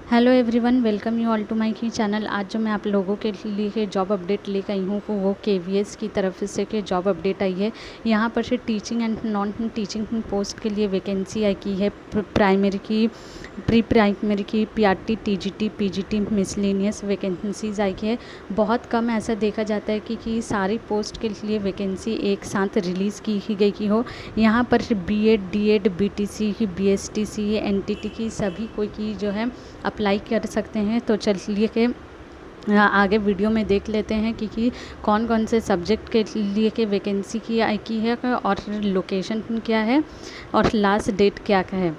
Hello everyone, welcome you all to my की channel. आज जो मैं आप लोगों के लिए जॉब अपडेट लेकर आई हूँ वो केवीएस की तरफ से के जॉब अपडेट आई है। यहाँ पर से teaching and non teaching post के लिए वैकेंसी आई की है। प्राइमरी की, प्री प्राइमरी की, PRT, TGT, PGT, miscellaneous vacancies आई है। बहुत कम ऐसा देखा जाता है कि सारी पोस्ट के लिए वैकेंसी एक साथ रिलीज़ की गई की हो। यहाँ पर बीएड, डीएड, बीटीसी की, बीएसटीसी, एनटीटी की सभी कोई की जो है अप्लाई कर सकते हैं। तो चलिए के आगे वीडियो में देख लेते हैं कि कौन कौन से सब्जेक्ट के लिए के वैकेंसी की आई की है और लोकेशन क्या है और लास्ट डेट क्या है।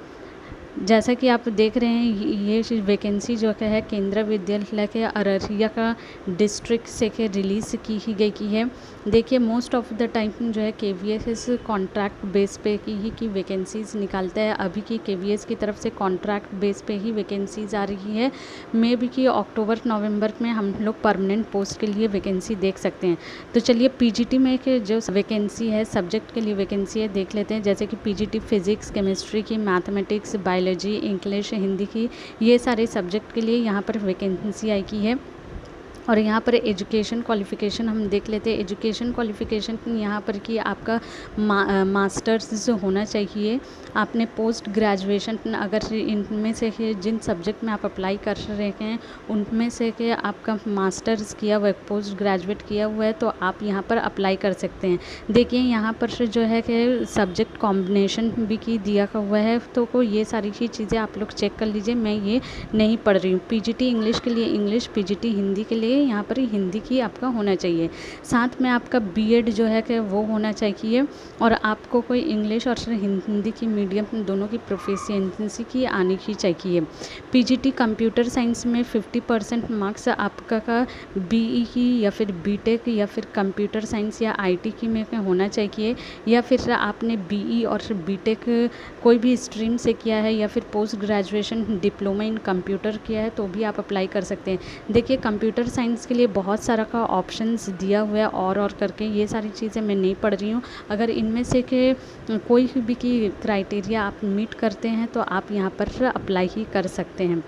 जैसा कि आप देख रहे हैं ये वैकेंसी जो है केंद्रीय विद्यालय के अररिया का डिस्ट्रिक्ट से के रिलीज़ की गई की है। देखिए मोस्ट ऑफ द टाइम जो है केवीएस कॉन्ट्रैक्ट बेस पे की वैकेंसीज़ निकालता है। अभी की केवीएस की तरफ से कॉन्ट्रैक्ट बेस पे ही वैकेंसीज़ आ रही है। मे भी कि अक्टूबर नवंबर में हम लोग परमानेंट पोस्ट के लिए वैकेंसी देख सकते हैं। तो चलिए पीजीटी में के जो वैकेंसी है सब्जेक्ट के लिए वैकेंसी है देख लेते हैं। जैसे कि पीजीटी फिजिक्स, केमिस्ट्री की, मैथमेटिक्स, बायोलॉजी, इंग्लिश, हिंदी की, ये सारे सब्जेक्ट के लिए यहाँ पर वैकेंसी आई की है। और यहाँ पर एजुकेशन क्वालिफ़िकेशन हम देख लेते हैं। एजुकेशन क्वालिफ़िकेशन यहाँ पर कि आपका मास्टर्स होना चाहिए। आपने पोस्ट ग्रेजुएशन अगर इनमें से जिन सब्जेक्ट में आप अप्लाई कर रहे हैं उनमें से कि आपका मास्टर्स किया हुआ है, पोस्ट ग्रेजुएट किया हुआ है तो आप यहाँ पर अप्लाई कर सकते हैं। देखिए यहाँ पर जो है कि सब्जेक्ट कॉम्बिनेशन भी की दिया हुआ है। तो ये सारी ही चीज़ें आप लोग चेक कर लीजिए, मैं ये नहीं पढ़ रही हूँ। पीजीटी इंग्लिश के लिए इंग्लिश, पीजीटी हिंदी के लिए यहाँ पर हिंदी की आपका होना चाहिए। साथ में आपका बीएड जो है कि वो होना चाहिए और आपको कोई इंग्लिश और हिंदी की मीडियम दोनों की प्रोफिशिएंसी की आनी ही चाहिए। पीजीटी कंप्यूटर साइंस में 50% मार्क्स आपका का बीई की या फिर बीटेक या फिर कंप्यूटर साइंस या आईटी की में होना चाहिए, या फिर आपने बीई और बीटेक कोई भी स्ट्रीम से किया है या फिर post graduation diploma in computer किया है तो भी आप अप्लाई कर सकते हैं। देखिए कंप्यूटर साइंस के लिए बहुत सारा का ऑप्शंस दिया हुआ है और करके ये सारी चीज़ें मैं नहीं पढ़ रही हूँ। अगर इनमें से के कोई भी की क्राइटेरिया आप मीट करते हैं तो आप यहाँ पर अप्लाई ही कर सकते हैं।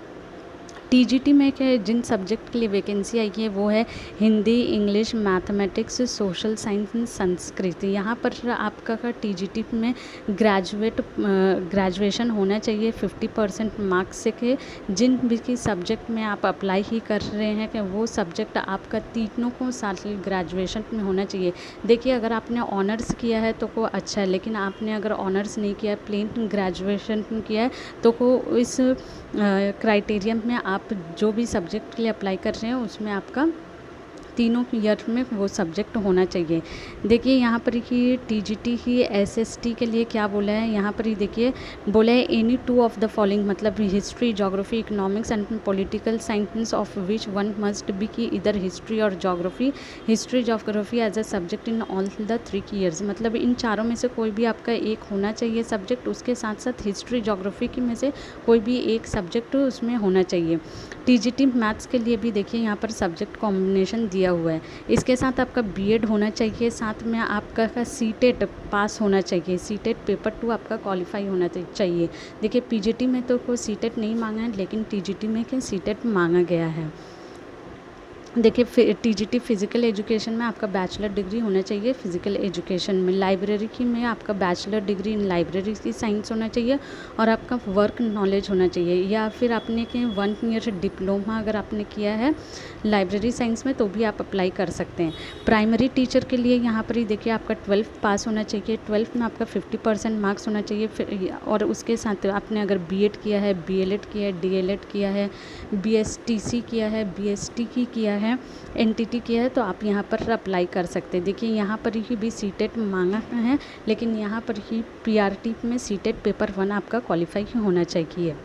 टीजीटी में क्या जिन सब्जेक्ट के लिए वैकेंसी आई है वो है Hindi, English, mathematics, social science, Sanskrit. यहाँ पर आपका का टीजीटी में ग्रेजुएशन होना चाहिए 50% मार्क्स से के। जिन भी की सब्जेक्ट में आप अप्लाई ही कर रहे हैं कि वो सब्जेक्ट आपका तीनों को साल ग्रेजुएशन में होना चाहिए। देखिए अगर आपने ऑनर्स किया है तो को अच्छा है, लेकिन आपने अगर ऑनर्स नहीं किया है, प्लेन ग्रेजुएशन किया है तो को इस क्राइटेरिया में आप जो भी सब्जेक्ट के लिए अप्लाई कर रहे हैं उसमें आपका तीनों ईयर में वो सब्जेक्ट होना चाहिए। देखिए यहाँ पर ही टीजीटी ही एसएसटी के लिए क्या बोला है, यहाँ पर ही देखिए बोला है any two of the following, मतलब history, geography, economics and political science of which one must be की इधर हिस्ट्री और geography, history geography as a subject in all the 3 years. मतलब इन चारों में से कोई भी आपका एक होना चाहिए सब्जेक्ट, उसके साथ साथ हिस्ट्री ज्योग्राफी की में से कोई भी एक सब्जेक्ट उसमें होना चाहिए। टीजीटी मैथ्स के लिए भी देखिए यहाँ पर सब्जेक्ट कॉम्बिनेशन दिया हुआ है। इसके साथ आपका बीएड होना चाहिए, साथ में आपका सीटेट पास होना चाहिए, सीटेट पेपर 2 आपका क्वालिफाई होना चाहिए। देखिए पीजीटी में तो कोई सीटेट नहीं मांगा है, लेकिन टीजीटी में क्या सीटेट मांगा गया है। देखिए टीजीटी फिज़िकल एजुकेशन में आपका बैचलर डिग्री होना चाहिए फिज़िकल एजुकेशन में। लाइब्रेरी की में आपका बैचलर डिग्री इन लाइब्रेरी की साइंस होना चाहिए और आपका वर्क नॉलेज होना चाहिए, या फिर आपने के 1 ईयर डिप्लोमा अगर आपने किया है लाइब्रेरी साइंस में तो भी आप अप्लाई कर सकते हैं। प्राइमरी टीचर के लिए यहाँ पर ही देखिए आपका 12th पास होना चाहिए। 12th में आपका 50% मार्क्स होना चाहिए। फिर और उसके साथ आपने अगर बीएड किया है, बीएलएड किया है, डीएलएड किया है, बीएसटीसी किया है, बीएसटी की किया है, एनटीटी किया है तो आप यहाँ पर अप्लाई कर सकते हैं। देखिए यहाँ पर ही भी सीटेट मांगा है, लेकिन यहाँ पर ही पीआरटी में सीटेट पेपर 1 आपका क्वालिफाई होना चाहिए।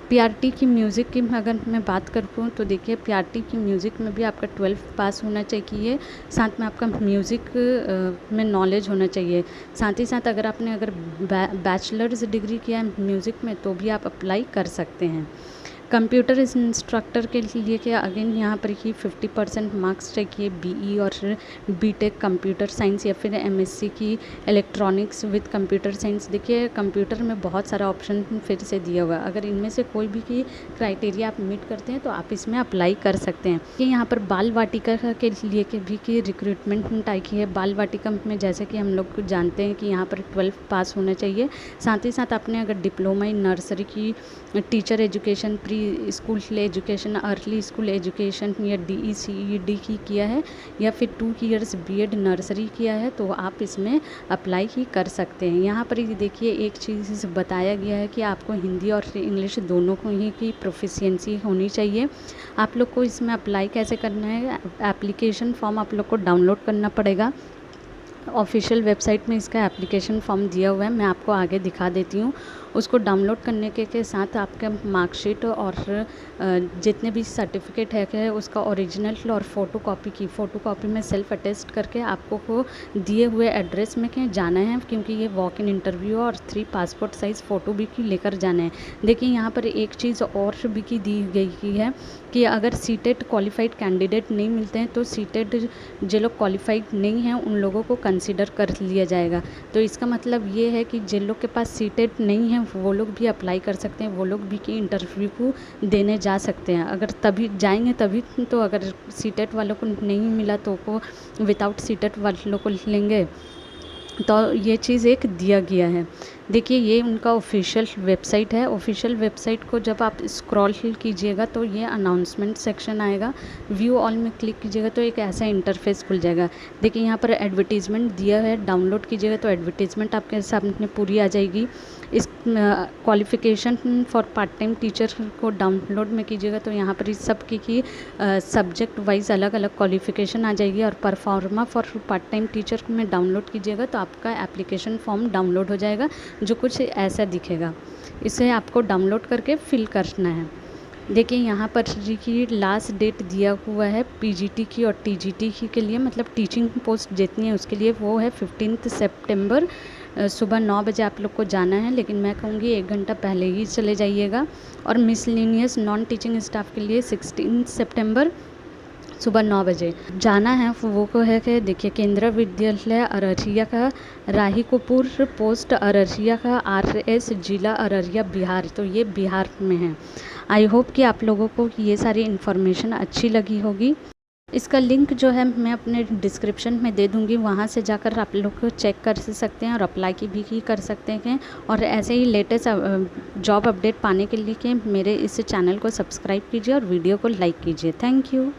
पीआरटी की म्यूज़िक की अगर मैं बात करूँ तो देखिए पीआरटी की म्यूज़िक में भी आपका 12th पास होना चाहिए, साथ में आपका म्यूज़िक में नॉलेज होना चाहिए। साथ ही साथ अगर आपने बैचलर्स डिग्री किया है म्यूज़िक में तो भी आप अप्लाई कर सकते हैं। कंप्यूटर इंस्ट्रक्टर के लिए क्या अगेन यहाँ पर कि 50% मार्क्स चाहिए बीई और बीटेक कंप्यूटर साइंस या फिर एमएससी की इलेक्ट्रॉनिक्स विद कंप्यूटर साइंस। देखिए कंप्यूटर में बहुत सारा ऑप्शन फिर से दिया हुआ है, अगर इनमें से कोई भी की क्राइटेरिया आप मीट करते हैं तो आप इसमें अप्लाई कर सकते हैं। कि यहाँ पर बाल वाटिका के लिए के भी की रिक्रूटमेंट आई की है। बाल वाटिका में जैसे कि हम लोग जानते हैं कि यहाँ पर 12 पास होना चाहिए, साथ ही साथ आपने अगर डिप्लोमा इन नर्सरी की, teacher education, pre school education, early school education या DECED की किया है या फिर 2 ईयर्स बीएड नर्सरी किया है तो आप इसमें अप्लाई ही कर सकते हैं। यहाँ पर ये देखिए एक चीज़ बताया गया है कि आपको हिंदी और इंग्लिश दोनों को ही की प्रोफिशिएंसी होनी चाहिए। आप लोग को इसमें अप्लाई कैसे करना है, एप्लीकेशन फॉर्म आप लोग को डाउनलोड करना पड़ेगा। ऑफिशियल वेबसाइट में इसका एप्लीकेशन फॉर्म दिया हुआ है, मैं आपको आगे दिखा देती हूँ। उसको डाउनलोड करने के साथ आपका मार्कशीट और जितने भी सर्टिफिकेट है उसका ओरिजिनल और फ़ोटोकॉपी में सेल्फ अटेस्ट करके आपको को दिए हुए एड्रेस में कहीं जाना है, क्योंकि ये वॉक इन इंटरव्यू और 3 पासपोर्ट साइज़ फ़ोटो भी की लेकर जाना है। देखिए यहाँ पर एक चीज़ और भी की दी गई है कि अगर सीटेट क्वालिफाइड कैंडिडेट नहीं मिलते हैं तो सीटेट जो लोग क्वालिफाइड नहीं हैं उन लोगों को कंसिडर कर लिया जाएगा। तो इसका मतलब ये है कि जिन लोग के पास सीटेट नहीं है वो लोग भी अप्लाई कर सकते हैं, वो लोग भी कि इंटरव्यू को देने जा सकते हैं। अगर तभी जाएंगे तभी तो, अगर सीटेट वालों को नहीं मिला तो को विदाउट सीटेट वालों को लेंगे। तो ये चीज़ एक दिया गया है। देखिए ये उनका ऑफिशियल वेबसाइट है। ऑफिशियल वेबसाइट को जब आप स्क्रॉल कीजिएगा तो ये अनाउंसमेंट सेक्शन आएगा, व्यू ऑल में क्लिक कीजिएगा तो एक ऐसा इंटरफेस खुल जाएगा। देखिए यहाँ पर एडवर्टीज़मेंट दिया है, डाउनलोड कीजिएगा तो एडवर्टीज़मेंट आपके सामने पूरी आ जाएगी। इस qualification for part time teacher को डाउनलोड में कीजिएगा तो यहाँ पर इस सब की सब्जेक्ट वाइज अलग अलग क्वालिफ़िकेशन आ जाएगी। और pro forma for part time teacher में डाउनलोड कीजिएगा तो आपका एप्लीकेशन फॉर्म डाउनलोड हो जाएगा, जो कुछ ऐसा दिखेगा। इसे आपको डाउनलोड करके फिल करना है। देखिए यहाँ पर की लास्ट डेट दिया हुआ है पीजीटी की और टीजीटी की के लिए, मतलब टीचिंग पोस्ट जितनी है उसके लिए, वो है 15 सितंबर सुबह 9 बजे आप लोग को जाना है। लेकिन मैं कहूँगी 1 घंटा पहले ही चले जाइएगा। और मिसलेनियस नॉन टीचिंग स्टाफ के लिए 16 सितंबर सुबह 9 बजे जाना है। वो को है कि देखिए केंद्रीय विद्यालय अररिया का राहीकोपुर पोस्ट अररिया का RS जिला अररिया बिहार, तो ये बिहार में है। आई होप कि आप लोगों को ये सारी इन्फॉर्मेशन अच्छी लगी होगी। इसका लिंक जो है मैं अपने डिस्क्रिप्शन में दे दूँगी, वहाँ से जाकर आप लोग चेक कर सकते हैं और अप्लाई की भी कर सकते हैं। और ऐसे ही लेटेस्ट जॉब अपडेट पाने के लिए मेरे इस चैनल को सब्सक्राइब कीजिए और वीडियो को लाइक कीजिए। Thank you.